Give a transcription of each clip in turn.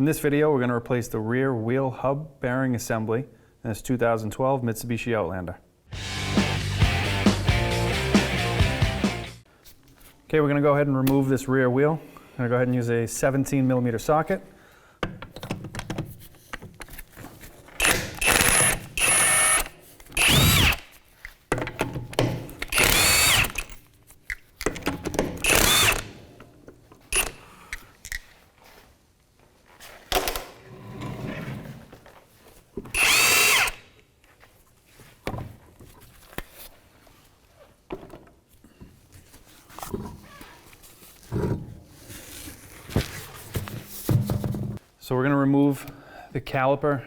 In this video, we're going to replace the rear wheel hub bearing assembly in this 2012 Mitsubishi Outlander. Okay, we're going to go ahead and remove this rear wheel. I'm going to go ahead and use a 17mm socket. So we're going to remove the caliper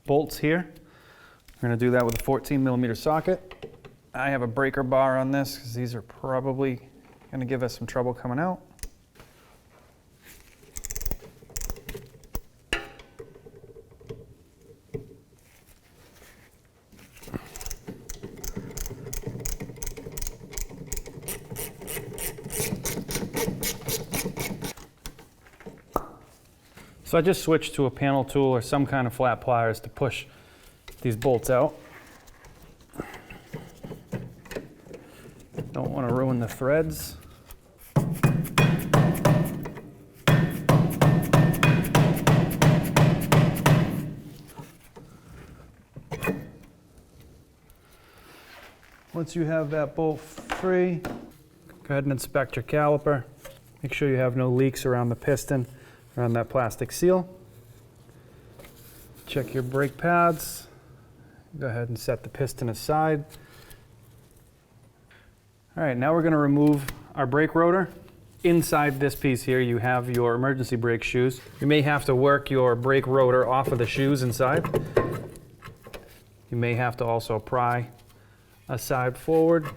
bolts here. We're going to do that with a 14mm socket. I have a breaker bar on this because these are probably going to give us some trouble coming out. So I just switched to a panel tool or some kind of flat pliers to push these bolts out. Don't want to ruin the threads. Once you have that bolt free, go ahead and inspect your caliper. Make sure you have no leaks around the piston, around that plastic seal. Check your brake pads. Go ahead and set the piston aside. All right, now we're going to remove our brake rotor. Inside this piece here, you have your emergency brake shoes. You may have to work your brake rotor off of the shoes inside. You may have to also pry a side forward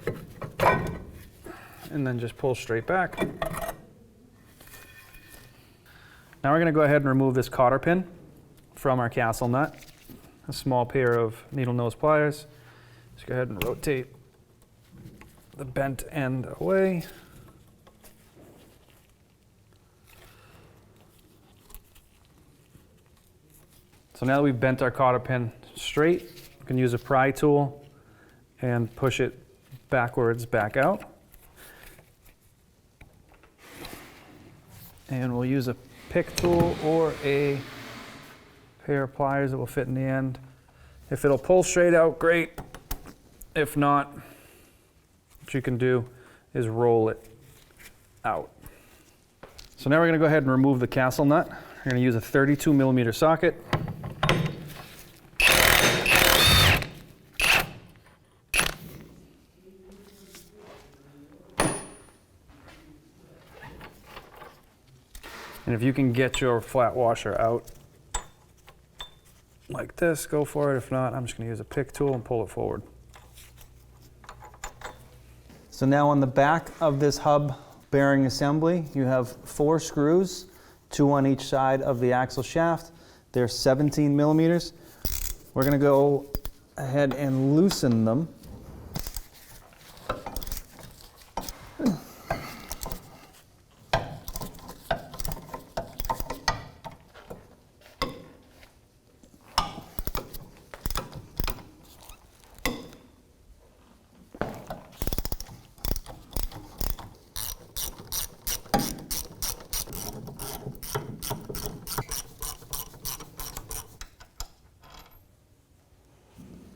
and then just pull straight back. Now we're going to go ahead and remove this cotter pin from our castle nut. A small pair of needle nose pliers. Just go ahead and rotate the bent end away. So now that we've bent our cotter pin straight, we can use a pry tool and push it backwards back out. And we'll use a pick tool or a pair of pliers that will fit in the end. If it'll pull straight out, great. If not, what you can do is roll it out. So now we're going to go ahead and remove the castle nut. We're going to use a 32mm socket. And if you can get your flat washer out like this, go for it. If not, I'm just going to use a pick tool and pull it forward. So now on the back of this hub bearing assembly, you have 4 screws, 2 on each side of the axle shaft. They're 17mm. We're going to go ahead and loosen them.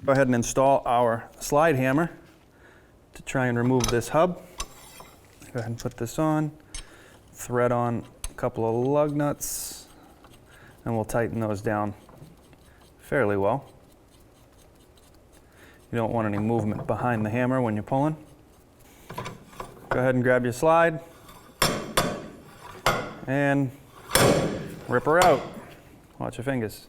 Go ahead and install our slide hammer to try and remove this hub. Go ahead and put this on, thread on a couple of lug nuts, and we'll tighten those down fairly well. You don't want any movement behind the hammer when you're pulling. Go ahead and grab your slide and rip her out. Watch your fingers.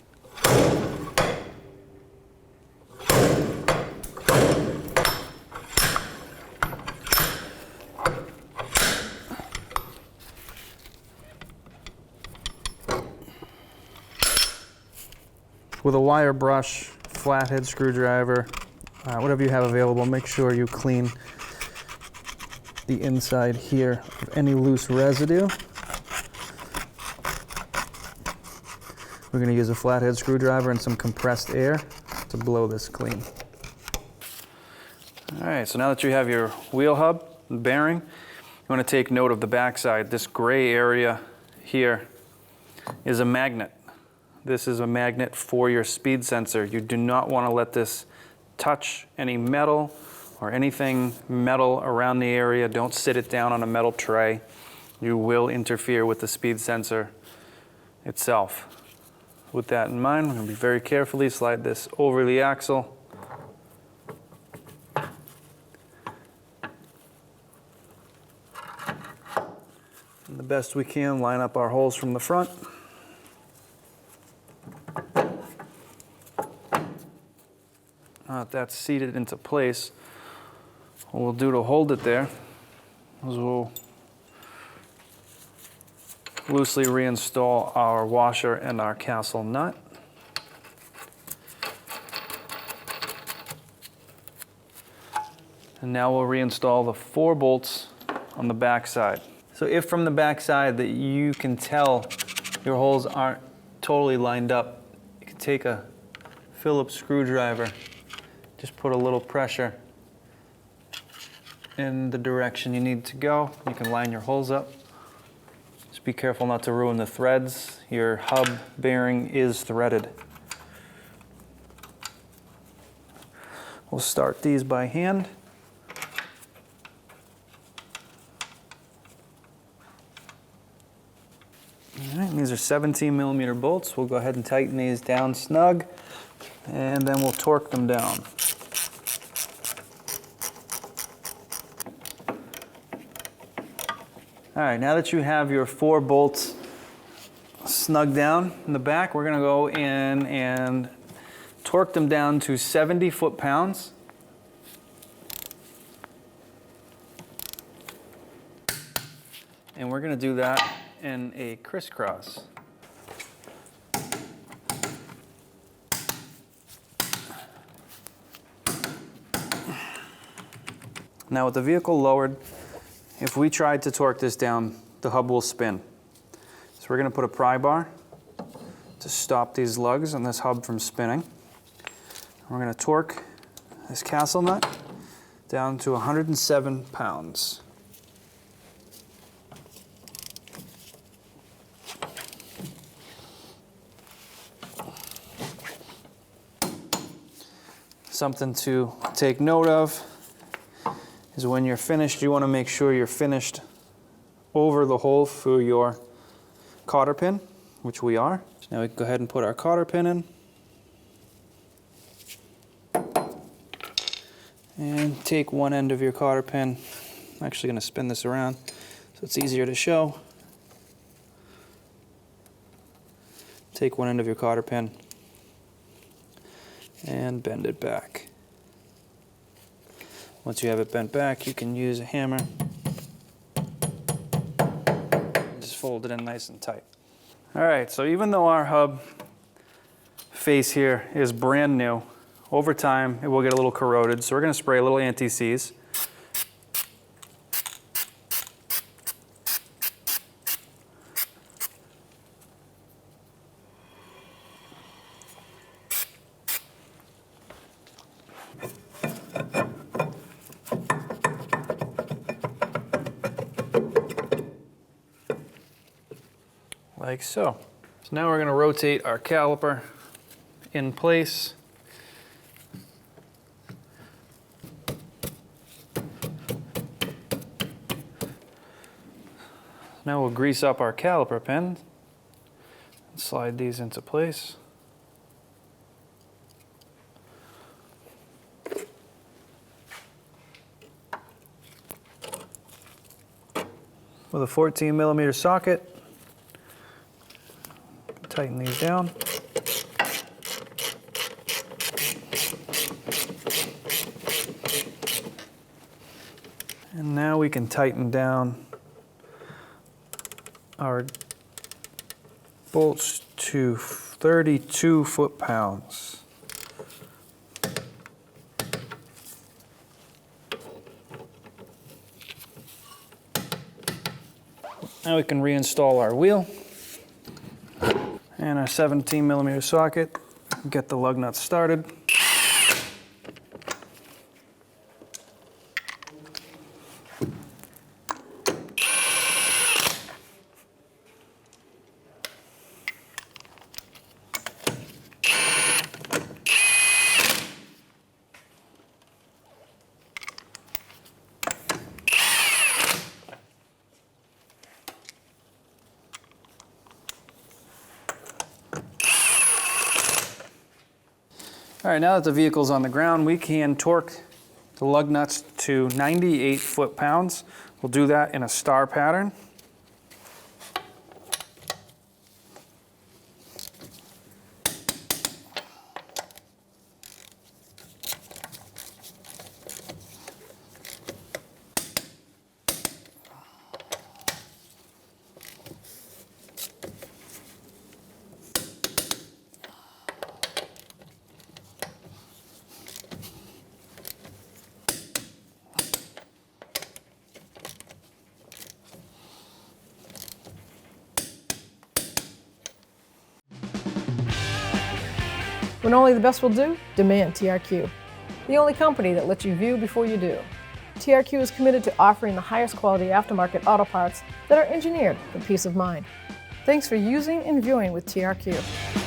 With a wire brush, flathead screwdriver, whatever you have available, make sure you clean the inside here of any loose residue. We're going to use a flathead screwdriver and some compressed air to blow this clean. All right, so now that you have your wheel hub and bearing, you want to take note of the backside. This gray area here is a magnet. This is a magnet for your speed sensor. You do not want to let this touch any metal or anything metal around the area. Don't sit it down on a metal tray. You will interfere with the speed sensor itself. With that in mind, we're going to be very carefully slide this over the axle. And the best we can, line up our holes from the front. Now that that's seated into place, what we'll do to hold it there is we'll loosely reinstall our washer and our castle nut. And now we'll reinstall the 4 bolts on the back side. So if from the back side that you can tell your holes aren't totally lined up, you can take a Phillips screwdriver, just put a little pressure in the direction you need to go. You can line your holes up. Just be careful not to ruin the threads. Your hub bearing is threaded. We'll start these by hand. All right, these are 17mm bolts. We'll go ahead and tighten these down snug, and then we'll torque them down. All right, now that you have your 4 bolts snug down in the back, we're going to go in and torque them down to 70 foot-pounds. And we're going to do that in a crisscross. Now with the vehicle lowered, if we tried to torque this down, the hub will spin. So we're going to put a pry bar to stop these lugs on this hub from spinning. We're going to torque this castle nut down to 107 pounds. Something to take note of is when you're finished, you want to make sure you're finished over the hole for your cotter pin, which we are. So now we can go ahead and put our cotter pin in. And take one end of your cotter pin. I'm actually going to spin this around so it's easier to show. Take one end of your cotter pin and bend it back. Once you have it bent back, you can use a hammer. Just fold it in nice and tight. All right, so even though our hub face here is brand new, over time it will get a little corroded, so we're going to spray a little anti-seize. Like so. So now we're going to rotate our caliper in place. Now we'll grease up our caliper pin and slide these into place. With a 14mm socket, tighten these down. And now we can tighten down our bolts to 32 foot-pounds. Now we can reinstall our wheel. and our 17mm socket. Get the lug nuts started. All right, now that the vehicle's on the ground, we can torque the lug nuts to 98 foot-pounds. We'll do that in a star pattern. When only the best will do, demand TRQ. The only company that lets you view before you do. TRQ is committed to offering the highest quality aftermarket auto parts that are engineered for peace of mind. Thanks for using and viewing with TRQ.